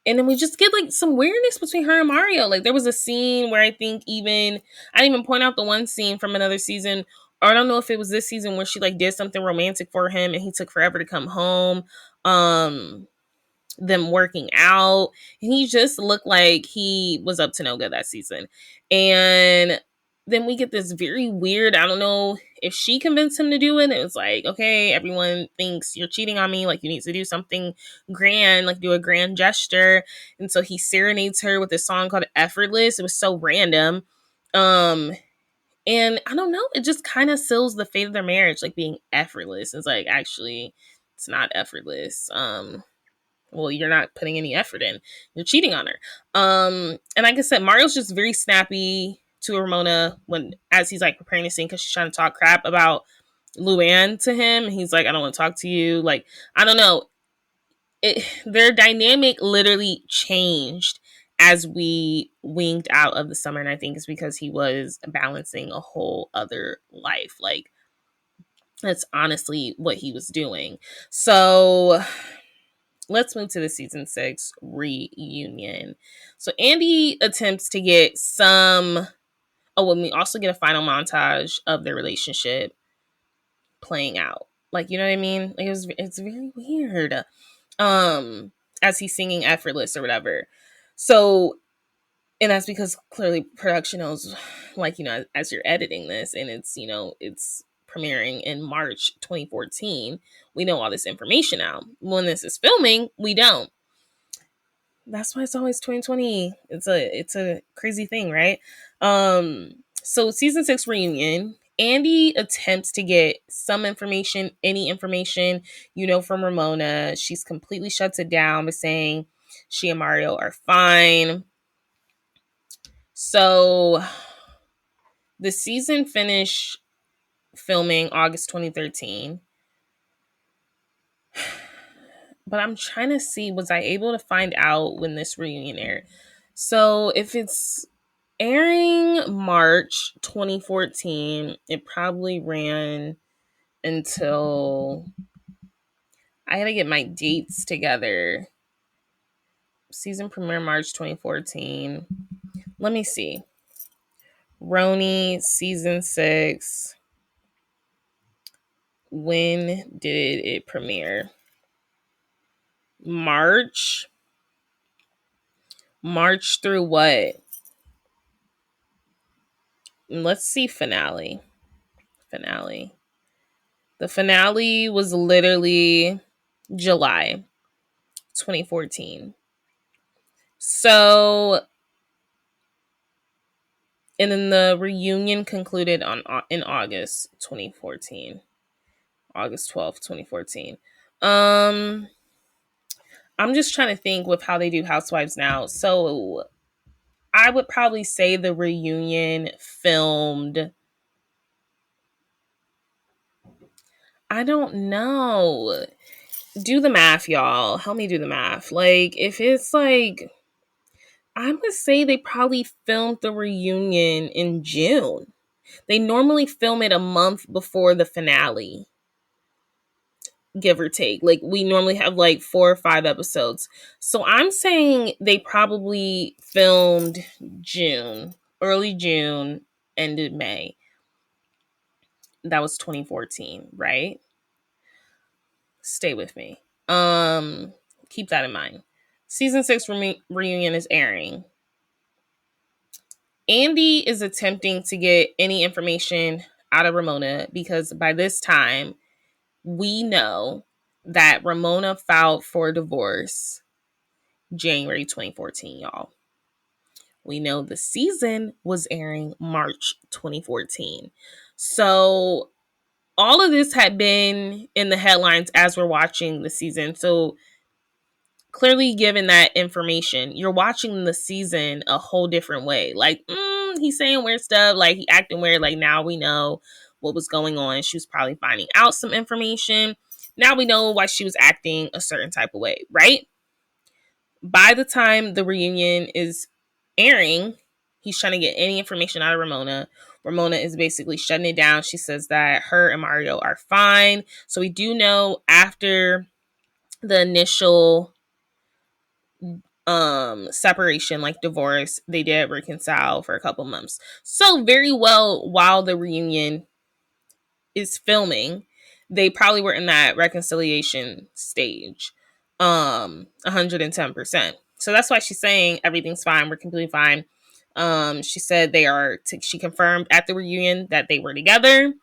then we just get like some weirdness between her and Mario. Like there was a scene where I didn't even point out the one scene from another season, or I don't know if it was this season, where she like did something romantic for him and he took forever to come home. Them working out, and he just looked like he was up to no good that season. And then we get this very weird, I don't know if she convinced him to do it. It was like, okay, everyone thinks you're cheating on me, like you need to do something grand, like do a grand gesture. And so he serenades her with this song called Effortless. It was so random. And I don't know, it just kind of seals the fate of their marriage, like being effortless. It's like, actually, it's not effortless. Well, you're not putting any effort in. You're cheating on her. And like I said, Mario's just very snappy to Ramona as he's like preparing to sing, because she's trying to talk crap about Luann to him. He's like, I don't want to talk to you. Like, I don't know. Their dynamic literally changed as we winged out of the summer. And I think it's because he was balancing a whole other life. Like, That's honestly what he was doing. So let's move to the season 6 reunion. So Andy attempts to get some. Oh, and we also get a final montage of their relationship playing out. Like, you know what I mean? Like it's very weird. As he's singing effortless or whatever. So, and that's because clearly production knows, like, as you're editing this and it's premiering in March 2014, we know all this information now. When this is filming, we don't. That's why it's always 2020. It's a crazy thing, right? So season 6 reunion, Andy attempts to get some information, any information, from Ramona. She's completely shuts it down by saying she and Mario are fine. So the season finished filming August 2013. But I'm trying to see, was I able to find out when this reunion aired? So if it's airing March 2014, it probably ran until, I gotta get my dates together. Season premiere March 2014. Let me see. Roni season 6. When did it premiere? March through what? Let's see finale. The finale was literally July 2014. So, and then the reunion concluded in August 2014. August 12th, 2014. I'm just trying to think with how they do Housewives now. So I would probably say the reunion filmed, I don't know. Do the math, y'all. Help me do the math. Like, if it's like, I'm going to say they probably filmed the reunion in June. They normally film it a month before the finale, give or take. Like, we normally have like 4 or 5 episodes. So I'm saying they probably filmed June, early June, ended May. That was 2014, right? Stay with me. Keep that in mind. Season 6 reunion is airing. Andy is attempting to get any information out of Ramona because by this time, we know that Ramona filed for divorce January 2014, y'all. We know the season was airing March 2014. So all of this had been in the headlines as we're watching the season. So clearly given that information, you're watching the season a whole different way. Like, he's saying weird stuff, like he acting weird, like now we know what was going on. She was probably finding out some information. Now we know why she was acting a certain type of way, right? By the time the reunion is airing, he's trying to get any information out of Ramona. Ramona is basically shutting it down. She says that her and Mario are fine. So we do know after the initial separation, like divorce, they did reconcile for a couple months. So very well, while the reunion is filming, they probably were in that reconciliation stage. 110%. So that's why she's saying everything's fine, we're completely fine. She said she confirmed at the reunion that they were together.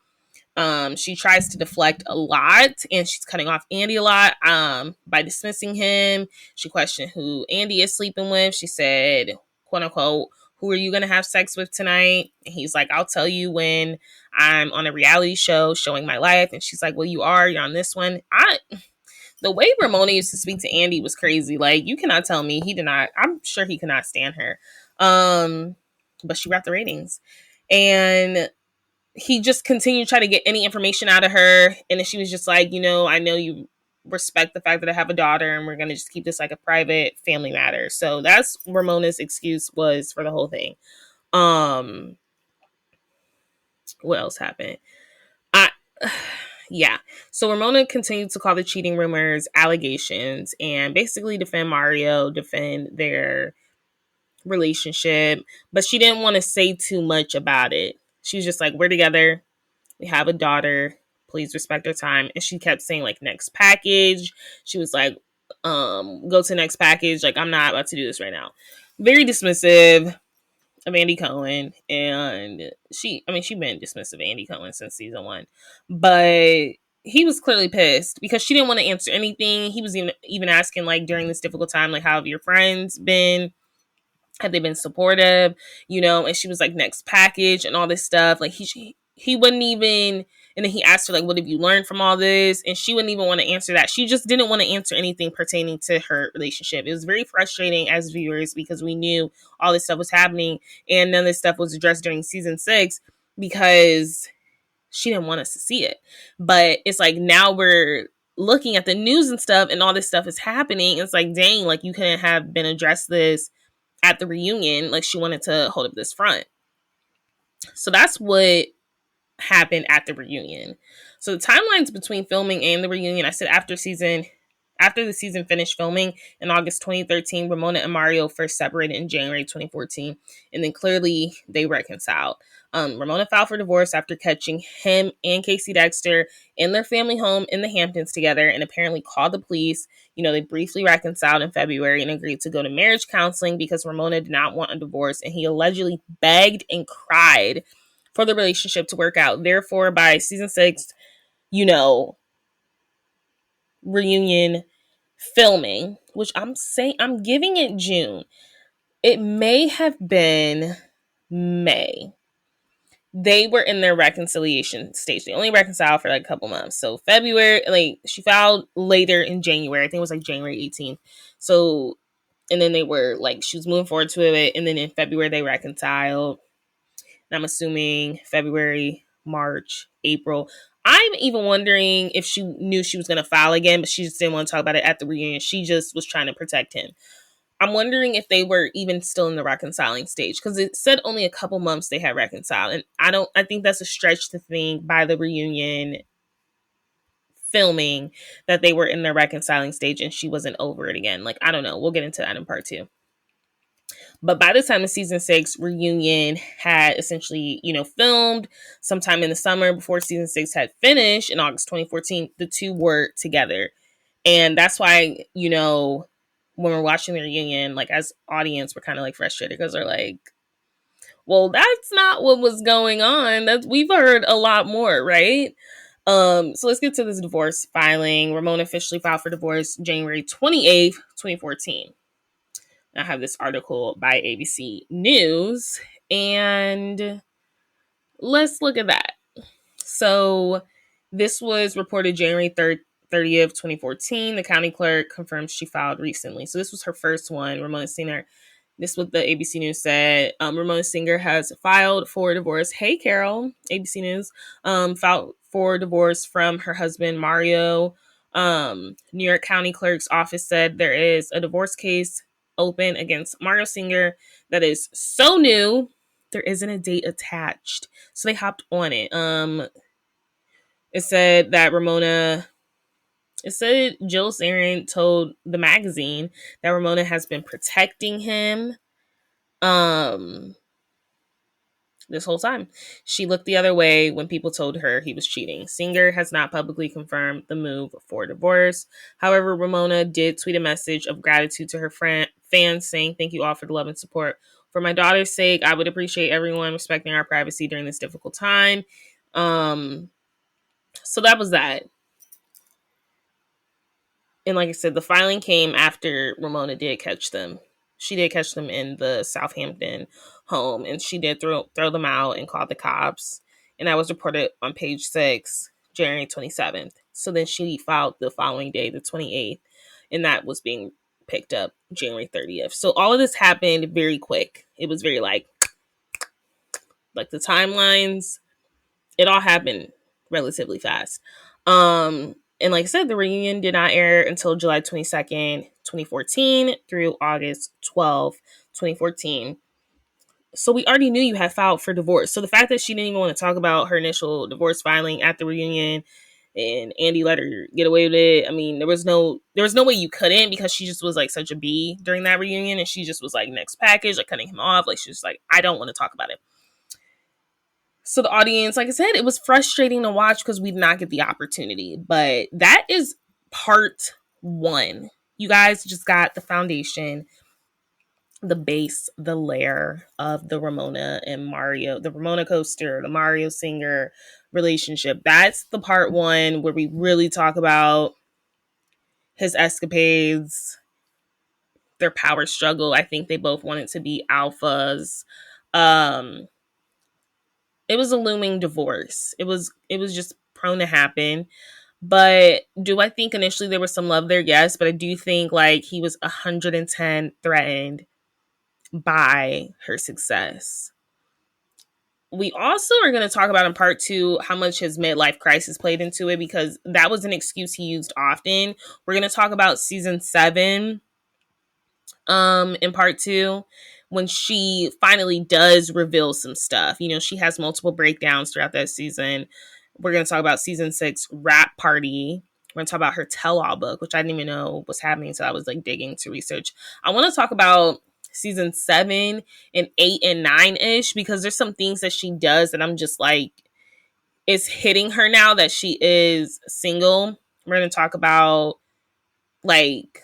She tries to deflect a lot and she's cutting off Andy a lot by dismissing him. She questioned who Andy is sleeping with. She said, quote unquote, who are you going to have sex with tonight? And he's like, I'll tell you when I'm on a reality show showing my life. And she's like, well, you're on this one. The way Ramona used to speak to Andy was crazy. Like, you cannot tell me he did not. I'm sure he could not stand her. But she got the ratings. And he just continued to try to get any information out of her. And then she was just like, I know you respect the fact that I have a daughter and we're going to just keep this like a private family matter. So that's Ramona's excuse was for the whole thing. What else happened? Yeah. So Ramona continued to call the cheating rumors allegations and basically defend Mario, defend their relationship, but she didn't want to say too much about it. She was just like, we're together. We have a daughter. Please respect her time. And she kept saying, like, next package. She was like, go to next package. Like, I'm not about to do this right now. Very dismissive of Andy Cohen. And she been dismissive of Andy Cohen since season one. But he was clearly pissed because she didn't want to answer anything. He was even asking, like, during this difficult time, like, how have your friends been? Have they been supportive? And she was like, next package and all this stuff. Like he wouldn't even, and then he asked her, like, what have you learned from all this? And she wouldn't even want to answer that. She just didn't want to answer anything pertaining to her relationship. It was very frustrating as viewers because we knew all this stuff was happening and none of this stuff was addressed during season 6 because she didn't want us to see it. But it's like now we're looking at the news and stuff and all this stuff is happening. It's like, dang, like you couldn't have been addressed this at the reunion. Like she wanted to hold up this front. So that's what happened at the reunion. So the timelines between filming and the reunion, I said after the season finished filming in August 2013, Ramona and Mario first separated in January 2014, and then clearly they reconciled. Ramona filed for divorce after catching him and Casey Dexter in their family home in the Hamptons together and apparently called the police. They briefly reconciled in February and agreed to go to marriage counseling because Ramona did not want a divorce, and he allegedly begged and cried for the relationship to work out. Therefore, by season 6, reunion filming, which I'm giving it June. It may have been May. They were in their reconciliation stage. They only reconciled for like a couple months. So February, like she filed later in January. I think it was like January 18th. So, and then they were like, she was moving forward to it. And then in February, they reconciled. And I'm assuming February, March, April. I'm even wondering if she knew she was going to file again, but she just didn't want to talk about it at the reunion. She just was trying to protect him. I'm wondering if they were even still in the reconciling stage because it said only a couple months they had reconciled. And I think that's a stretch to think by the reunion filming that they were in the reconciling stage and she wasn't over it again. Like, I don't know. We'll get into that in part 2. But by the time of season 6, reunion had essentially, filmed sometime in the summer before season 6 had finished in August 2014. The two were together. And that's why, when we're watching the reunion, like as audience, we're kind of like frustrated because they're like, well, that's not what was going on. We've heard a lot more, right? So let's get to this divorce filing. Ramona officially filed for divorce January 28th, 2014. I have this article by ABC News, and let's look at that. So this was reported January 30th, 2014. The county clerk confirms she filed recently. So this was her first one, Ramona Singer. This is what the ABC News said. Ramona Singer has filed for divorce. Hey, Carol, ABC News. Filed for divorce from her husband, Mario. New York County Clerk's office said there is a divorce case open against Mario Singer that is so new, there isn't a date attached. So they hopped on it. It said that Jill Zarin told the magazine that Ramona has been protecting him this whole time. She looked the other way when people told her he was cheating. Singer has not publicly confirmed the move for divorce. However, Ramona did tweet a message of gratitude to her fans saying, "Thank you all for the love and support. For my daughter's sake, I would appreciate everyone respecting our privacy during this difficult time." So that was that. And like I said, the filing came after Ramona did catch them. She did catch them in the Southampton home, and she did throw them out and call the cops. And that was reported on page 6, January 27th. So then she filed the following day, the 28th, and that was being picked up January 30th. So all of this happened very quick. It was very like the timelines, it all happened relatively fast. And like I said, the reunion did not air until July 22nd, 2014 through August 12th, 2014. So we already knew you had filed for divorce. So the fact that she didn't even want to talk about her initial divorce filing at the reunion, and Andy let her get away with it. I mean, there was no way you couldn't, because she just was like such a bee during that reunion, and she just was like next package, like cutting him off. Like she was like, I don't want to talk about it. So the audience, like I said, it was frustrating to watch because we did not get the opportunity. But that is part one. You guys just got the foundation, the base, the layer of the Ramona and Mario, the Ramona coaster, the Mario Singer relationship. That's the part one where we really talk about his escapades, their power struggle. I think they both wanted to be alphas. It was a looming divorce. It was just prone to happen. But do I think initially there was some love there? Yes. But I do think like he was 110 threatened by her success. We also are going to talk about in part two how much his midlife crisis played into it, because that was an excuse he used often. We're going to talk about season 7 in part two, when she finally does reveal some stuff. You know, she has multiple breakdowns throughout that season. We're going to talk about season 6 wrap party. We're going to talk about her tell-all book, which I didn't even know was happening, so I was like digging to research. I want to talk about season 7 and 8 and 9-ish, because there's some things that she does that I'm just like, it's hitting her now that she is single. We're going to talk about like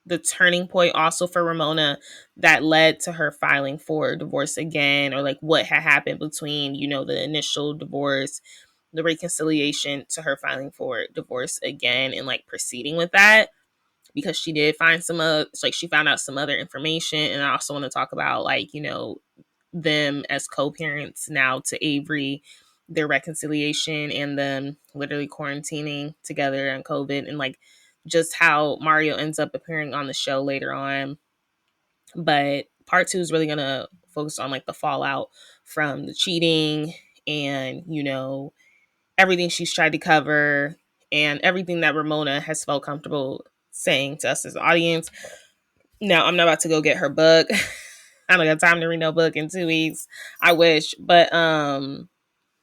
the turning point also for Ramona that led to her filing for divorce again, or like what had happened between, you know, the initial divorce, the reconciliation, to her filing for divorce again and like proceeding with that, because she did find she found out some other information. And I also want to talk about like, you know, them as co-parents now to Avery, their reconciliation, and them literally quarantining together on COVID, and like just how Mario ends up appearing on the show later on. But part 2 is really going to focus on like the fallout from the cheating and, you know, everything she's tried to cover and everything that Ramona has felt comfortable saying to us as the audience. Now, I'm not about to go get her book. I don't got time to read no book in 2 weeks. I wish. But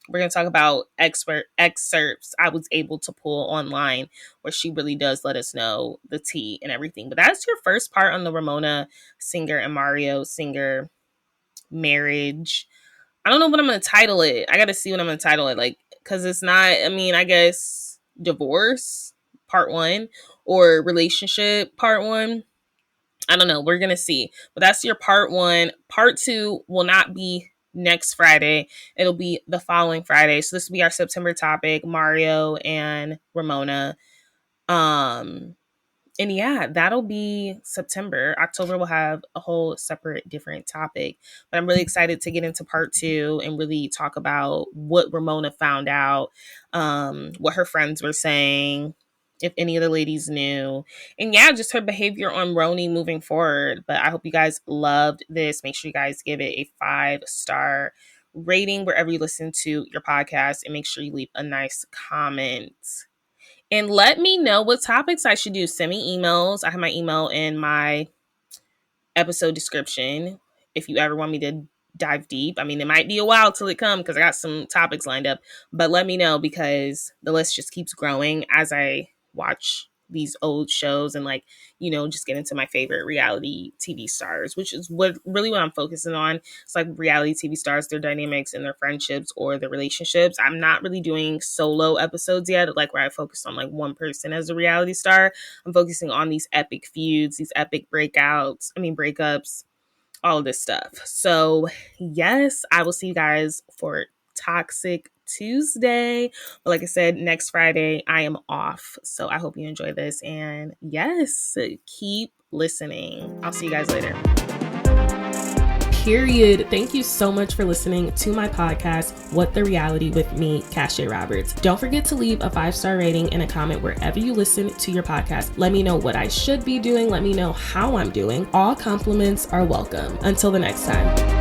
we're going to talk about excerpts I was able to pull online where she really does let us know the tea and everything. But that's your first part on the Ramona Singer and Mario Singer marriage. I don't know what I'm going to title it. I got to see what I'm going to title it. Like, because it's not, I mean, I guess divorce part 1 or relationship part 1. I don't know. We're going to see. But that's your part 1. Part 2 will not be next Friday. It'll be the following Friday. So this will be our September topic, Mario and Ramona. And yeah, that'll be September. October will have a whole separate different topic. But I'm really excited to get into part 2 and really talk about what Ramona found out, what her friends were saying, if any of the ladies knew, and yeah, just her behavior on Roni moving forward. But I hope you guys loved this. Make sure you guys give it a 5-star rating wherever you listen to your podcast, and make sure you leave a nice comment. And let me know what topics I should do. Send me emails. I have my email in my episode description if you ever want me to dive deep. I mean, it might be a while till it comes because I got some topics lined up. But let me know, because the list just keeps growing as I watch these old shows and like, you know, just get into my favorite reality TV stars, which is what I'm focusing on. It's like reality TV stars, their dynamics and their friendships or their relationships. I'm not really doing solo episodes yet, like where I focus on like one person as a reality star. I'm focusing on these epic feuds, these epic breakups, all of this stuff. So yes, I will see you guys for Toxic Tuesday. But like I said, next Friday I am off. So I hope you enjoy this. And yes, keep listening. I'll see you guys later. Period. Thank you so much for listening to my podcast, What the Reality with me, Cashay Roberts. Don't forget to leave a 5-star rating and a comment wherever you listen to your podcast. Let me know what I should be doing. Let me know how I'm doing. All compliments are welcome. Until the next time.